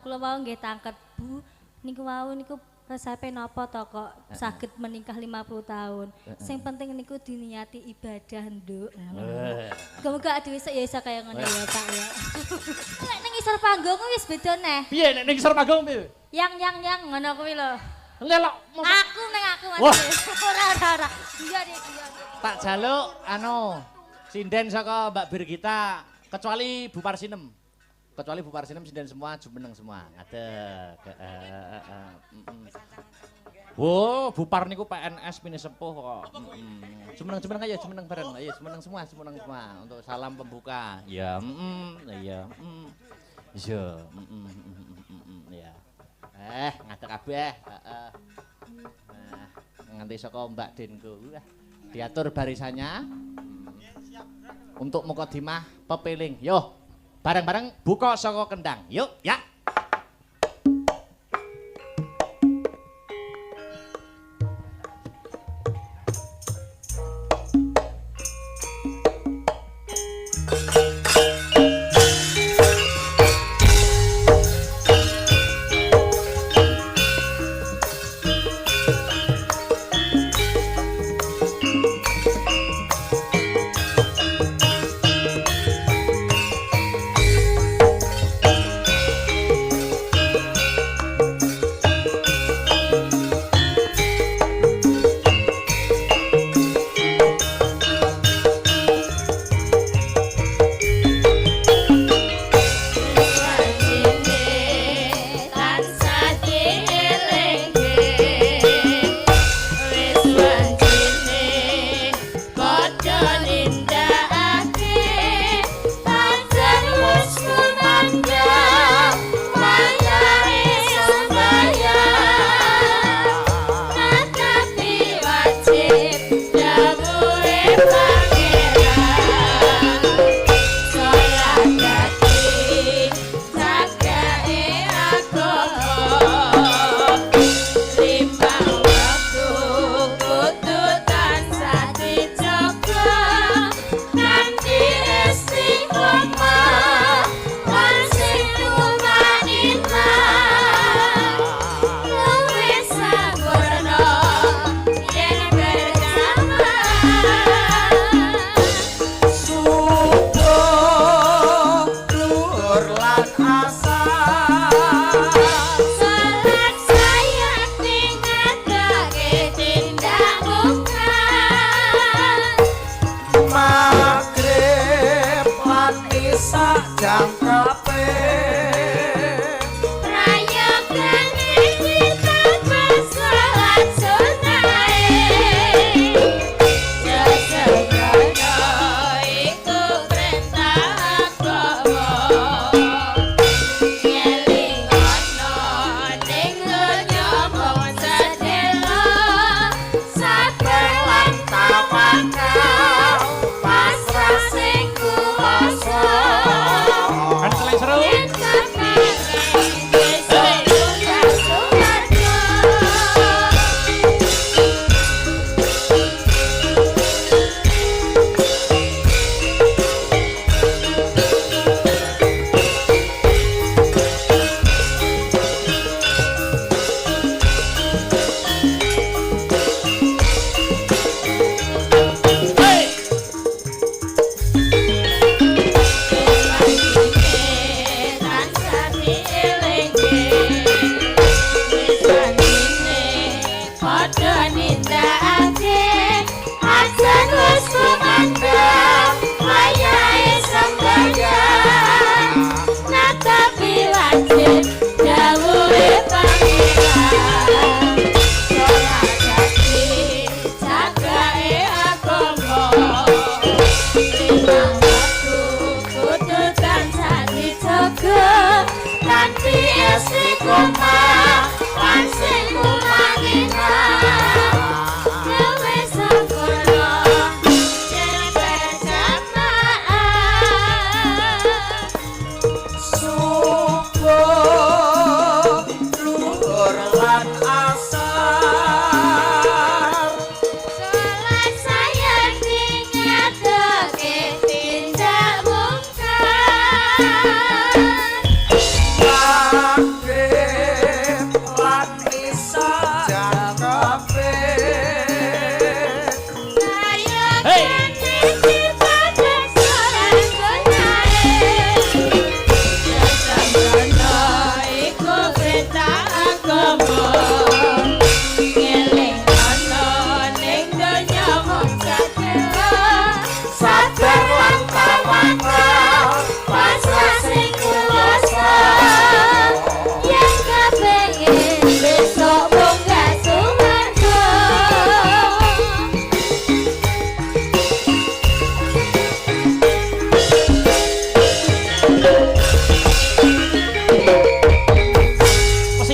kula wau nggih tangket Bu niku wau niku resepe napa to kok saged menikah 50 tahun. Sing penting niku diniati ibadah, Nduk. Muga-muga adewe ya iso kaya ngono ya, Pak ya. Nek ning isor panggung wis beda neh. Piye nek ning isor panggung piye? Yang ngono kuwi lho. Lelok. Aku Mas. Ora. Iya. Tak jaluk sinden saka Mbak Birgita kecuali Bu Parsinem. Kecuali Bu Parsinem sinden semua jumeneng semua. Ngadeg. Oh, Bu Par niku PNS pini sepuh kok. Jumeneng aja, jumeneng bareng. Ayo jumeneng semua untuk salam pembuka. Ya, iya. Iya, ya. Ngadeg kabeh, heeh. Nah, nganti saka Mbak Denku. Diatur barisannya. Untuk mukadimah pepeling. Yo, bareng-bareng buka saka kendang. Yuk, ya. Subuh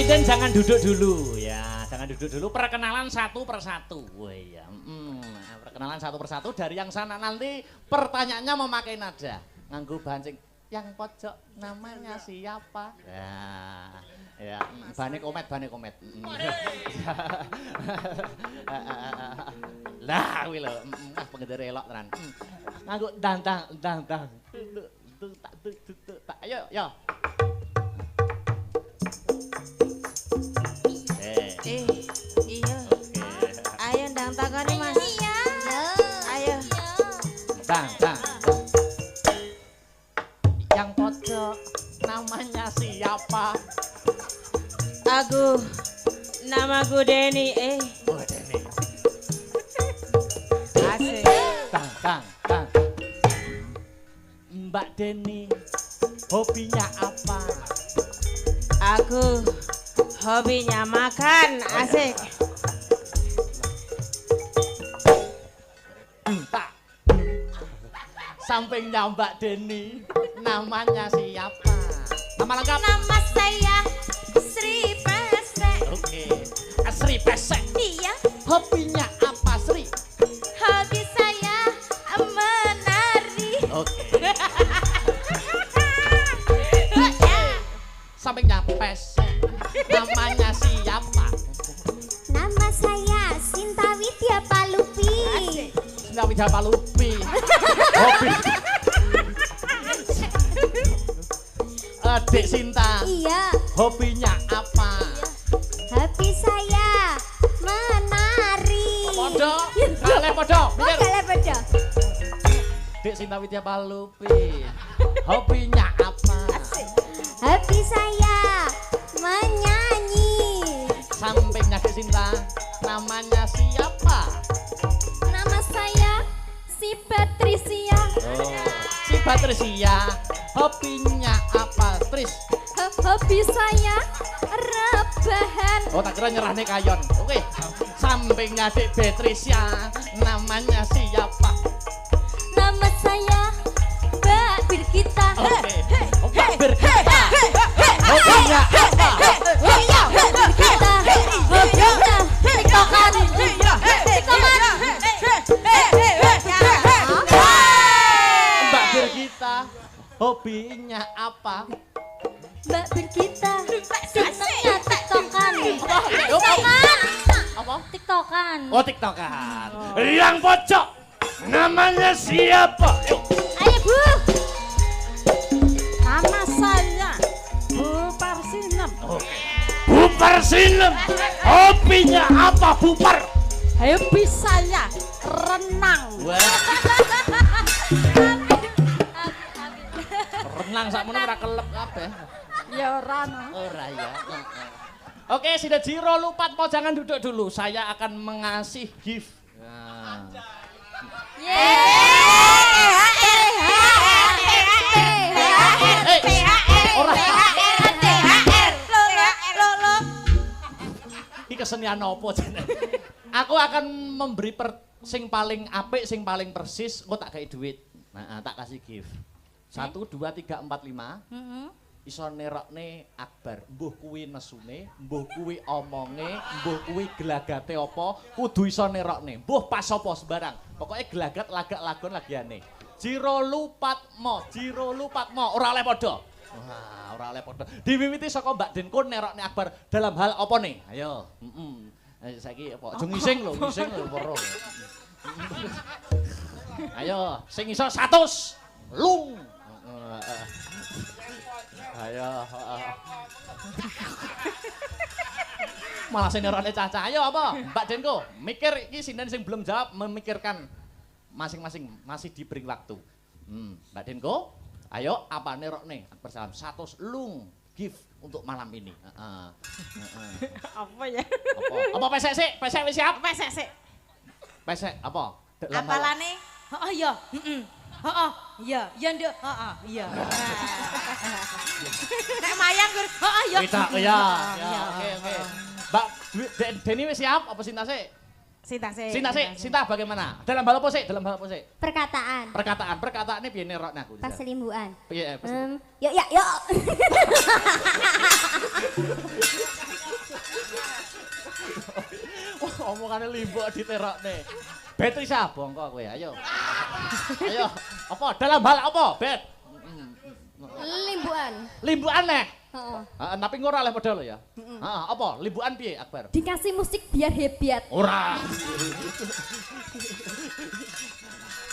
Sinden jangan duduk dulu ya, jangan duduk dulu. Perkenalan satu persatu. Wah ya, perkenalan satu persatu dari yang sana nanti pertanyaannya memakai nada. Nganggo bancing. Yang pojok namanya siapa? Ya, bane komet. Lah, kuwi lho, pengendara elok tenan. Nganggo dang. Ayo. Iya. Ayo ndang takoni Mas. Iya. Ayo. Dang. Yang pojok namanya siapa? Namaku Deni. Oh, Deni. Asik. Dang. Mbak Deni, hobinya apa? Aku hobinya makan. Asik. Tak. Sampingnya Mbak Deni, namanya siapa? Nama lengkap? Nama saya Sri Pesek. Oke. Sri Pesek. Iya. Hobinya apa, Sri? Hobi saya menari. Oke. Sampingnya Pesek, namanya siapa? Nama saya Sinta Widya Palupi. Sinta Widya Palupi. Hobi. Adik Sinta. Iya. Hobinya apa? Hobi saya menari. Podo. Kaleh podo. Mikir. Kaleh podo. Adik Sinta Widya Palupi. Hobinya apa? Hobi saya menyanyi. Sampingnya Adik Sinta, namanya siapa? Nama saya si Patricia. Si Patricia. Hobinya apa, Tris? Hobi saya rebahan. Oh, tak kira nyerah nih kayon. Oke. Sampingnya Adik Patricia, namanya siapa? Nama saya Mbak Birgita. Oke. Mbak Birgita. Hobinya apa? Birgita. Hobinya tiktokan. Mbak Birgita. Hobinya apa? Mbak Birgita. Senangnya tiktokan. Apa? Tiktokan. Oh, tiktokan. Yang pojok namanya siapa? Ayo Bu. Nama saya Bu Parsinem. Bupar Sinem. Hobinya apa, Bupar? Hobi saya renang. Wah. Renang sakmono ora kelep kabeh. Ya ora. Ora ya. Oke, sudah Jiro lupat mau jangan duduk dulu. Saya akan mengasih gift. Nah. Ini kesenian apa jenenge? Aku akan memberi sing paling apik, sing paling persis, engko tak gawe duit. Nah, tak kasih gift. 1 2 3 4 5. Iso nerokne Akbar. Mbuh kuwi nesune, mbuh kuwi omonge, mbuh kuwi gelagate apa, kudu iso nerokne. Mbuh pas apa sembarang. Pokoke gelagat lagak lagon lagiane. Jiro lupatmo, ora oleh padha. Wah, ora oleh padha. Diwiwiti saka Mbak Denko nerokne Akbar dalam hal apa nih? Ayo, saiki apa? Aja ngising lho poro. Ayo, sing iso 100. Lung. Ayo. Malah senerane Caca. Ayo apa? Mbak Denko, mikir iki sinden sing belum jawab memikirkan masing-masing masih diberi waktu. Mbak Denko, ayo apa nerokne? Bersalam 100 lung gift untuk malam ini. Apa ya? Apa pesek sik? Pesek wis siap? Pesek sik. Pesek apa? Apalane? Heeh ya. Heeh, iya, iya nduk. Heeh, iya. Nek mayang gur, heeh ya. Tidak, ya. Oke. Mbak Deni wis siap apa Sinta sik? Sinta bagaimana? Dalam hal apa sik? Perkataan. Perkataannya piye nerokne aku? Perselingkuhan. Piye? Yuk. Pamane limbuk diterokne. Bet wis bongko kowe, ayo. Ayo, apa dalam hal apa, Bet? Limbuan. Limbukan neh. Heeh. Heeh, tapi ora oleh modal ya. Heeh, apa? Limbukan piye, Akbar? Dikasih musik biar hebat. Ora.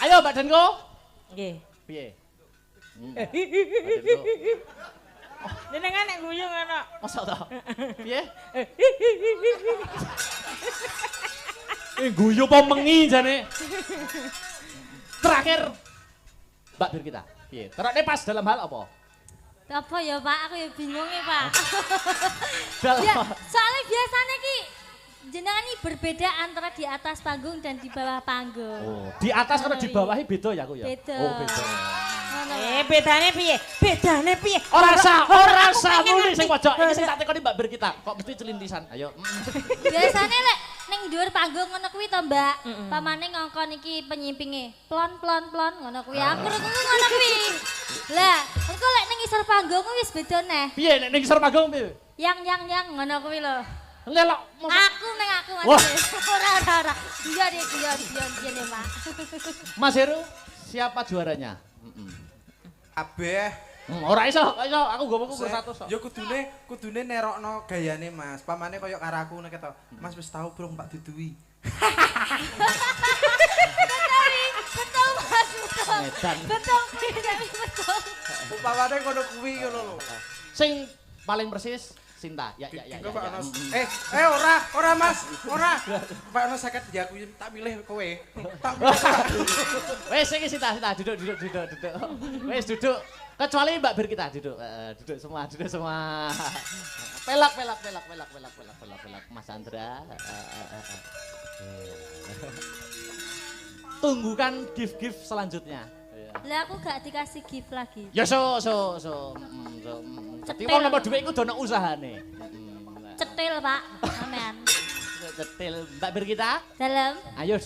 Ayo, Mbak Denko. Nggih. Piye? Jenengan nek guyu ngono. Masa ta? Piye? Guyu apa mengi jane? Terakhir Mbak Bir kita. Piye? Terokne pas dalam hal apa? Apa ya Pak, aku ya bingung ya Pak. Dalam Ya, soalnya biasanya ki jenengan ini berbeda antara di atas panggung dan di bawah panggung. Oh, di atas karo di bawahi beda ya aku ya? Beda. Oh, beda. Ngono. Bedane piye? Bedane piye? Ora sah muni sing pojok. Iki sing tak tekoni Mbak Bir kita. Kok mesti celintisan? Ayo. Biasanya lek ning dhuwur panggung ngono kuwi to, Mbak. Pamane ngongkon iki penyimpinge. Plon ngono kuwi. Aku ngono kuwi. Lah, engko lek ning isor panggung wis beda neh. Piye nek ning isor panggung piye? Yang ngono kuwi lho. Ngelok. Aku Wah. ora. Iya deh, Pak. Mas Heru, siapa juaranya? Kabeh. Ora iso, aku gowoku ku 100 kok. Ya kudune nerokno gayane Mas. Pamane koyo karo aku nek ketok. Mas wis tau Bro Mbak Dudui. Betul, Mas. Edan. Betul. Upamane kono kuwi ngono lho. Sing paling persis Sinta. Ya. Engko Pak Ono. Ora Mas, ora. Pak Ono 50 ya aku tak milih kowe. Tak milih. Wes iki Sinta, duduk. Wes duduk. Kecuali Mbak Bir kita duduk. Duduk semua. Pelak. Mas Andra. Tunggukan gift selanjutnya. Lah aku gak dikasih gift lagi. Ya so. Tapi wong nomor dhuwit iku dono usahane. Cetil, Pak. Amen. Cetil Mbak Bir kita. Dalam. Ayo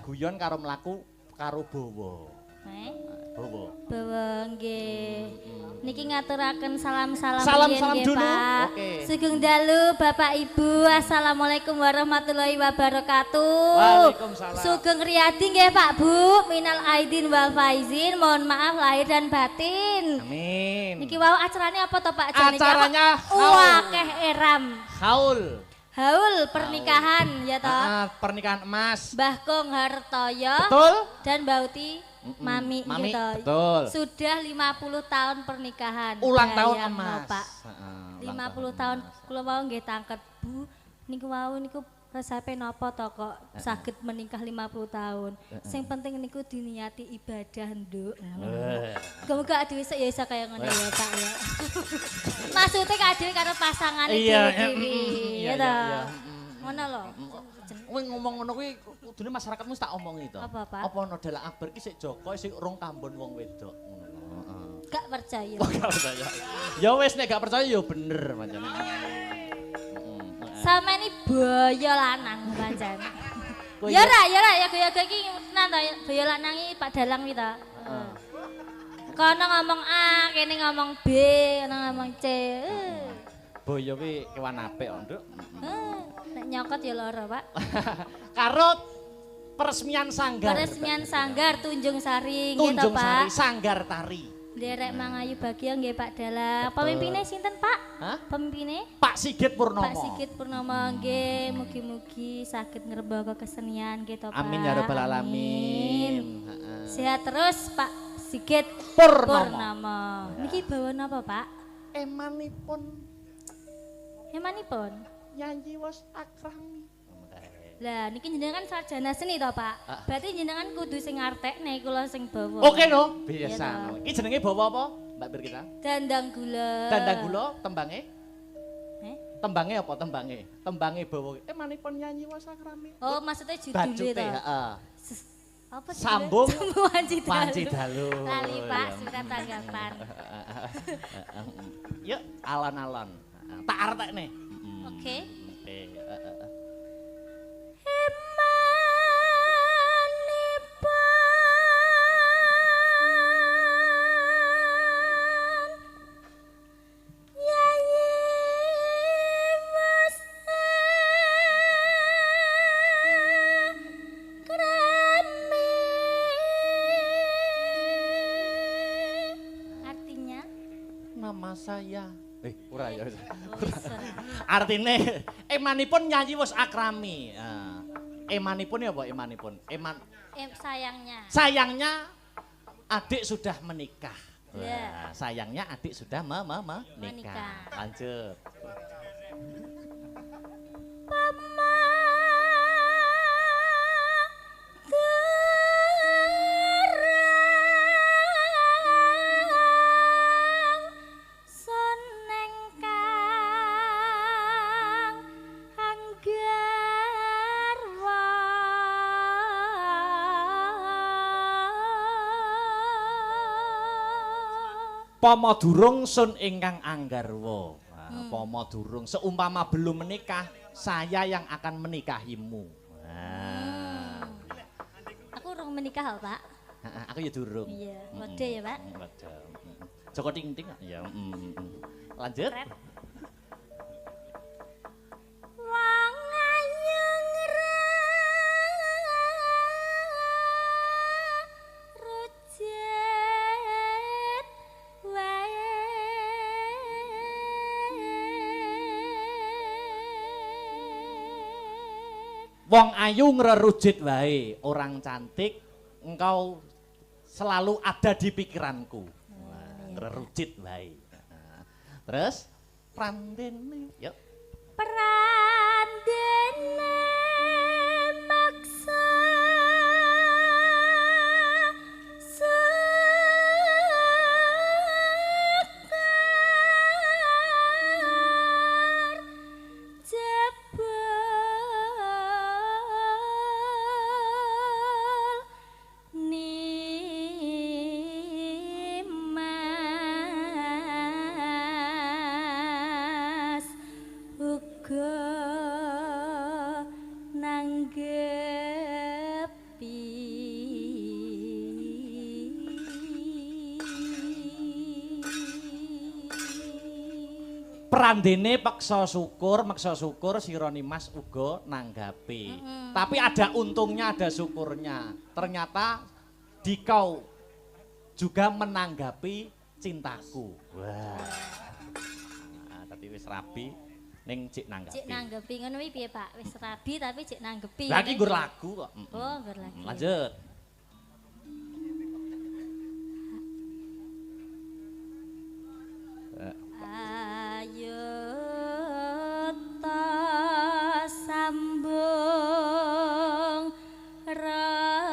guyon karo mlaku karo Bowo. Bowo. Bawa nggih. Niki ngaturaken salam-salam Salam nggih, dulu. Pak. Oke. Sugeng dalu Bapak Ibu. Assalamualaikum warahmatullahi wabarakatuh. Waalaikumsalam. Sugeng Riyadi nggih Pak Bu. Minal aidin wal faizin. Mohon maaf lahir dan batin. Amin. Niki wau acaranya apa toh Pak Jan? Niki Acaranya apa? Wakeh eram. Haul. Haul pernikahan ya toh. Pernikahan emas. Mbah Kong Hartoyo Betul? dan Bauti Mami, Mami, gitu. betul. Sudah 50 tahun pernikahan. Ulang tahun Bayang, emas. no, Pak. Ulang 50 tahun kula mau nggih tangket, Bu. Niku resepe napa to kok saged menikah 50 tahun. Sing penting niku diniati ibadah, Nduk. Muga-muga adewe ya iso kaya ngono ya, Pak ya. Maksudnya adewe karo pasangan dewe-dewe. Ya to. Ngono lho. Kowe ngomong ngono kuwi kudune masyarakatmu tak omongi to. Apa, Pak? Apa ono dalang Akbar ki sik Joko sik rong kambon wong wedok ngono lho. Heeh. Gak percaya. Kok gak percaya? Ya wis nek gak percaya ya bener pancen. Sama ini boyo lanang pancen. Kowe Ya ra ya goyo-goyo iki tenan to boyo lanang iki Pak Dalang iki to. Kono ngomong A, kene ngomong B, kono ngomong C. Boyo kuwi kewan apik kok, Nduk. Nek nyokot ya lara, Pak. Karo peresmian sanggar. Peresmian sanggar Tunjung Sari nggih to, Tunjung Sari Pak. Sanggar Tari. Nderek Mangayu Bagio nggih Pak Dalang. Pemimpinnya sinten, Pak? Hah? Pemimpinnya? Pak Sigit Purnomo. Pak Sigit Purnomo nggih, mugi-mugi saged ngrembaka kesenian nggih to, Pak. Amin ya rabbal alamin. Heeh. Sehat terus Pak Sigit Purnomo. Niki bawa napa, Pak? Emanipun Emanipun. nyanyi was akrami. Lah niki jenengan sarjana seni to, Pak? Berarti jenengan kudu sing ngartekne kula sing bawa. Oke no, Iya, biasa. toh. No. Iki jenenge bawa apa, Mbak Bir kita? Dandang gula. Dandang gula tembange? Tembange Apa tembange? Tembange bawa. Manipun nyanyi was akrami. Oh, maksudnya judulnya Bacute, to. heeh. Apa judulnya? Sambung Wanci Dalu. Wanci Dalu. Lali, Pak, Ya. surat tanggapan. Yuk, alon-alon. Tak artekne. Oke. Oke. saya. Ora ya. Wis ora. Artine emanipun nyanyi wis akrami. Emanipun ya apa emanipun? Sayangnya. Sayangnya adik sudah menikah. Iya. Wah, sayangnya adik sudah menikah. Menikah. Lanjut. Pama durung sun ingkang anggarwa. Pama durung seumpama belum menikah, saya yang akan menikahimu. Aku urung menikah lho, Pak. Aku ya durung. Iya, mode ya, Pak. Mode. Joko ting-ting ya. Lanjut. Wong ayu rujit wae. Wong ayu ngrerujit wae, orang cantik engkau selalu ada di pikiranku. Ngrerujit wae. Terus prandene, yuk. Prandene maksa sekar jebol nimas uga nanggepi Prandene maksa syukur sira Nimas uga nanggapi. Tapi ada untungnya, ada syukurnya. Ternyata dikau juga menanggapi cintaku. Wah. Nah, tapi wis rabi ning cik nanggapi. Cik nanggepi ngono kuwi piye, Pak? Wis rabi tapi cik nanggepi. Lagi nggur lagu kok. Oh, nggur lagi. Lanjut. Ayo ta sambung rasa.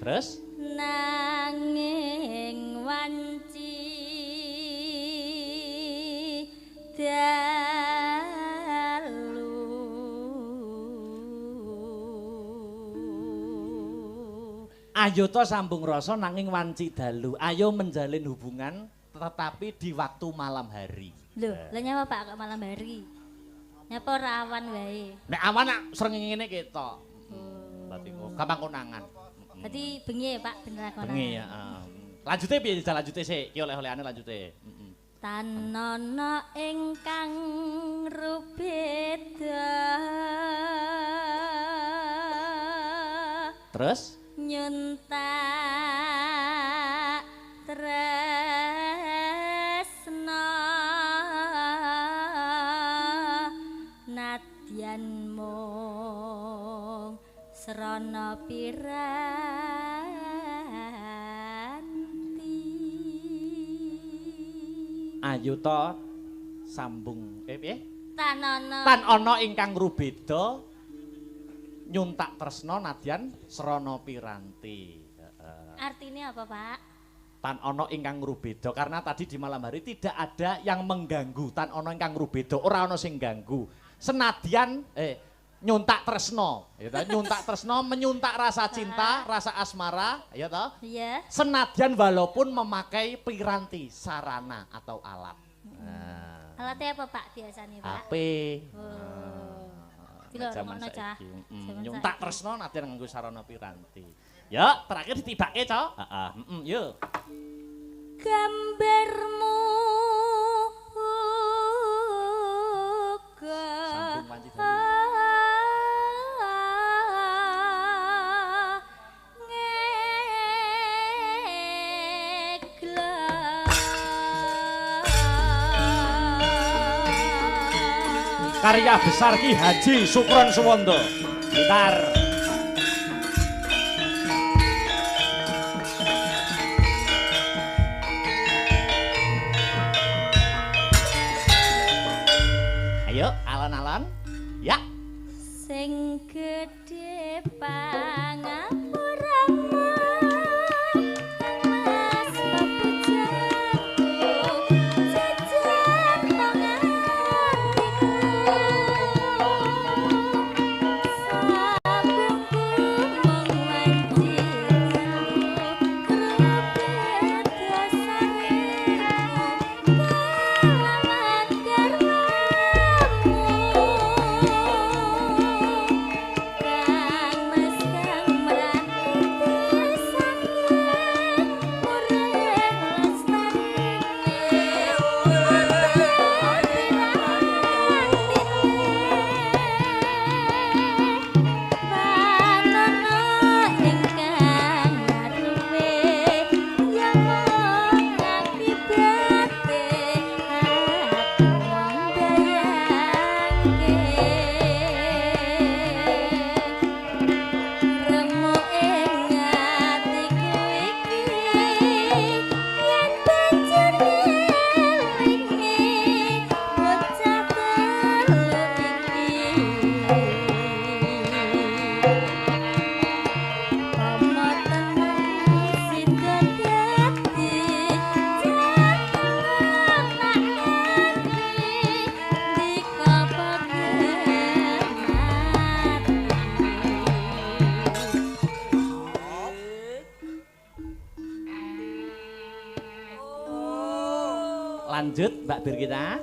Terus Nanging wanci dalu. ayo to sambung rasa nanging wanci dalu. Ayo menjalin hubungan tetapi di waktu malam hari. Loh, lah nyapa Pak kok malam hari? Nyapa ora awan wae. Nek awan nak srengenge ngene ketok. Berarti gampang konangan. Berarti bengi ya Pak bener konangan. Bengi ya. Lanjute piye jajal lanjute sik. Ki oleh-olehane lanjute. Tanana ingkang rubeda. Terus Nyuntak tresna nadyan mung srana piranti. ayo to sambung piye? Tan ana ingkang rubeda nyuntak tresna nadyan srana piranti. Artinya apa, Pak? Tan ana ingkang rubeda karena tadi di malam hari tidak ada yang mengganggu. Tan ana ingkang rubeda, ora ana sing ganggu. Senadyan nyuntak tresna, ya ta? Nyuntak tresna menyuntak rasa cinta, rasa asmara, ya ta? Iya. Senadyan walaupun memakai piranti, sarana atau alat. Alatnya apa, Pak, biasanya, Pak? HP. Bila Zaman ngono cah. saiki. Zaman Nyuntak saiki. tresna nadyan nganggo sarana piranti. Ya, terakhir ditibake, Cok. Heeh, yuk. Gambarmu uga Sambung wanci dalu. karya besar Ki Haji Sukron Suwondo. Gitar. Ayo, alon-alon. Ya. Sing gedhe pangapuramu Mas pepujaku jajan pangatiku sabungku mung wanciku kerupet dasarimu kalawan garwamu Kang Mas Kang Mrantiti saking murih Panono ingkang ngarepe yen ngakibate aku mbayangke Remuk ing atiku iki yen banjur ngelingi bocah telu iki Pama tenang sida dadi jangan ngerti dikapaken Lanjut Mbak Birgita.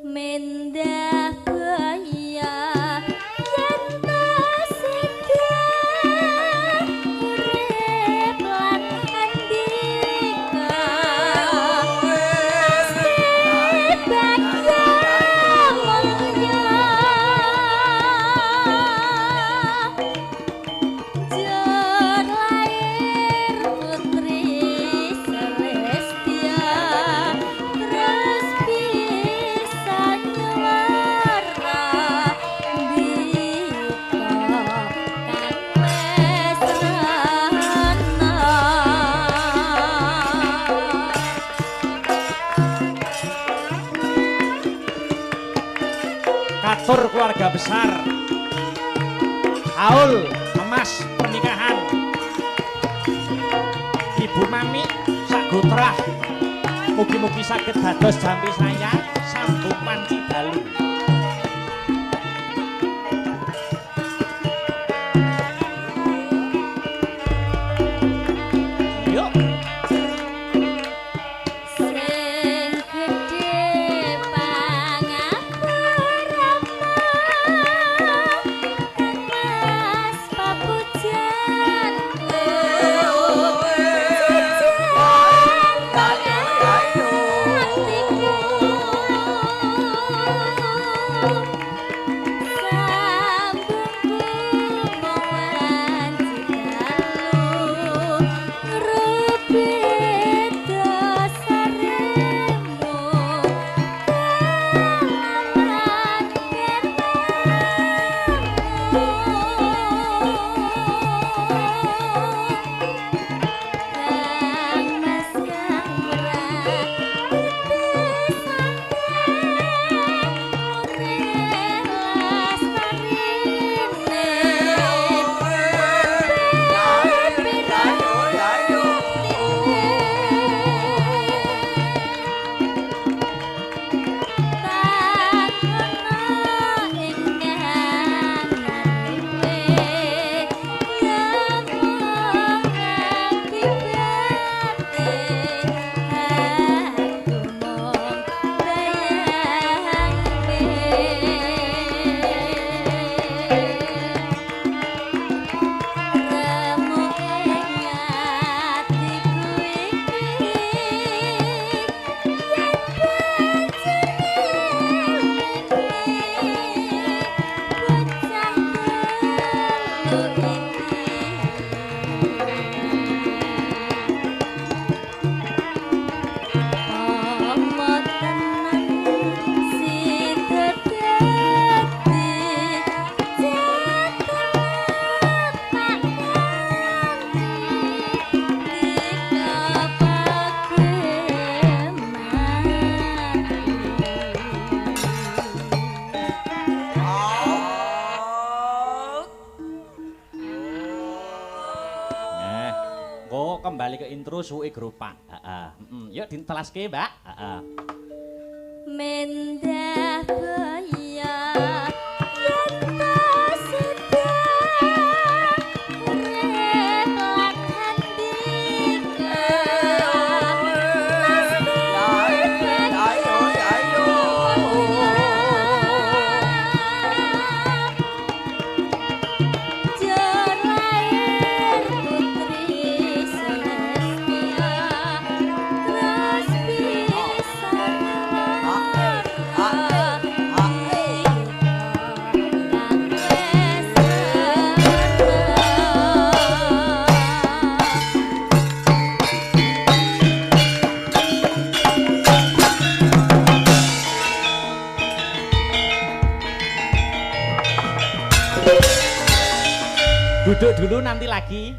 Mendah baya yen tasida urip lan andika sebagya mulya Jur lair putri Celestia terus bisa nyuara Bika Kang Mesrana Katur keluarga besar haul emas pernikahan Ibu Mami Sagutrah mugi-mugi saged dados jampi saya sambung panci dalu. Yuk. Sing gedhe pangapuramu Mas papujanku jajan pangatiku Monggo kembali ke intro suwe grupak. Heeh. Yuk ditelaske, Mbak. Heeh. Mendah baya yen ta sedang urip lan Duduk dulu nanti lagi.